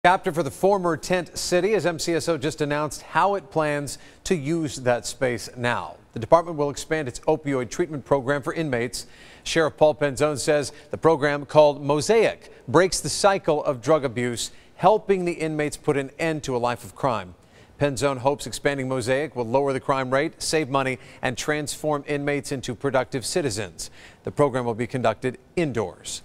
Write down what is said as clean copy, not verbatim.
chapter for the former tent city as MCSO just announced how it plans to use that space now. The department will expand its opioid treatment program for inmates. Sheriff Paul Penzone says the program, called MOSAIC, breaks the cycle of drug abuse, helping the inmates put an end to a life of crime. Penzone hopes expanding MOSAIC will lower the crime rate, save money, and transform inmates into productive citizens. The program will be conducted indoors.